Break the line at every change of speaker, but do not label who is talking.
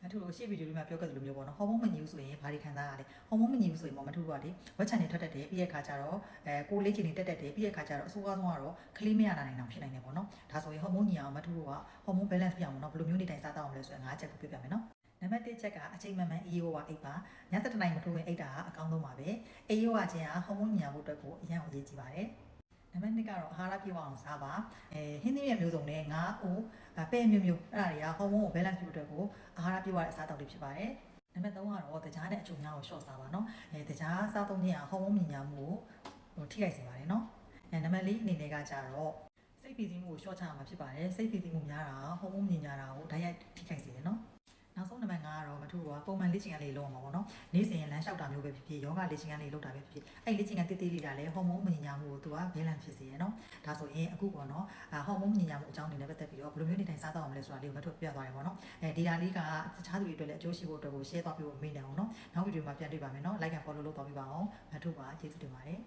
မထူရှေ့ဗီဒီယိုလေးမှာပြောခဲ့သလိုမျိုးပေါ့နော်ဟော်မုန်းမညီဘူးဆိုရင်ဘာတွေခံစားရလဲဟော်မုန်းမညီဘူးဆိုရင်မထူကလေဝက်ချန်နေထွက်တတ်တယ်ပြီးရဲ့ခါကျတော့ကိုလေးချင်နေတက်တတ်တယ်ပြီးရဲ့ခါကျတော့အဆိုးအဆုံးကတော့ကလေးမရနိုင်အောင်ဖြစ်နိုင်တယ်ပေါ့နော်ဒါဆိုရင်ဟော်မုန်းညီအောင်မထူကဟော်မုန်း balance ပြအောင်ပေါ့နော်ဘယ်လိုမျိုးနေတိုင်းစားတော့အောင်လဲဆိုရင်5ချက်ကိုပြပြမယ်နော်နံပါတ်1ချက်ကအချိန်မှန်မှန်အေးရောပါအိပ်ပါည7နိုင်မထိုးရင်အိပ်တာကအကောင်းဆုံးပါပဲအေးရောကချင်းကဟော်မုန်းညီအောင်ဖို့အတွက်ကိုအရင်အရေးကြီးပါတယ်နံပါတ်2ကတော့အာဟာရပြည့်ဝအောင်စားပါဟင်းသီးရမျိုးစုံနဲ့ငါးအိုးပဲမျိုးမျိုးအဲ့ဒါတွေကဟော်မုန်းကို balance ပြုအတွက်ကိုအာဟာရပြည့်ဝတဲ့အစားအသောက်တွေဖြစ်ပါတယ်နံပါတ်3ကတော့တကြားနဲ့အချိုများကိုရှော့စားပါနော်တကြားစားသုံးခြင်းကဟော်မုန်းမြညာမှုကိုထိခိုက်စေပါတယ်နော်နံပါတ်4အနေနဲ့ကကြတော့စိတ်ဖိစီးမှုကိုရှော့ချရမှာဖြစ်ပါတယ်စိတ်ဖိစီးမှုများတာဟော်မုန်းမြညာတာကိုဓာတ်ရိုက်ထိခိုက်စေတယ်နော်နောက်ဆုံးနံပါတ်5ကတော့မထူတော့ပုံမှန်လေ့ကျင့်ခန်းလေးလုပ်အောင်ပါပေါ့နော်နေ့စဉ်လမ်းလျှောက်တာမျိုးပဲဖြစ်ဖြစ်ယောဂလေ့ကျင့်ခန်းလေးလုပ်တာပဲဖြစ်ဖြစ်အဲ့လေ့ကျင့်ခန်းတိတိလေးတာလည်းဟော်မုန်းမညညာမှုကိုသူကဘဲလန်ဖြစ်စေရနော်ဒါဆိုရင်အခုပေါ့နော်ဟော်မုန်းမညညာမှုအကြောင်းအနေနဲ့ပတ်သက်ပြီးတော့ဘယ်လိုမျိုးနေတိုင်းစားတော့အောင်လဲဆိုတာလေးကိုမထူပြသွားတယ်ပေါ့နော်ဒီဒါလေးကတခြားသူတွေအတွက်လည်းအကျိုးရှိဖို့အတွက်ကို share သွားပြီးတော့မေးနေအောင်နော်နောက်ဗီဒီယိုမှာပြန်တွေ့ပါမယ်နော် like and follow လုပ်သွားပြီးပါအောင်မထူပါကျေးဇူးတင်ပါတယ်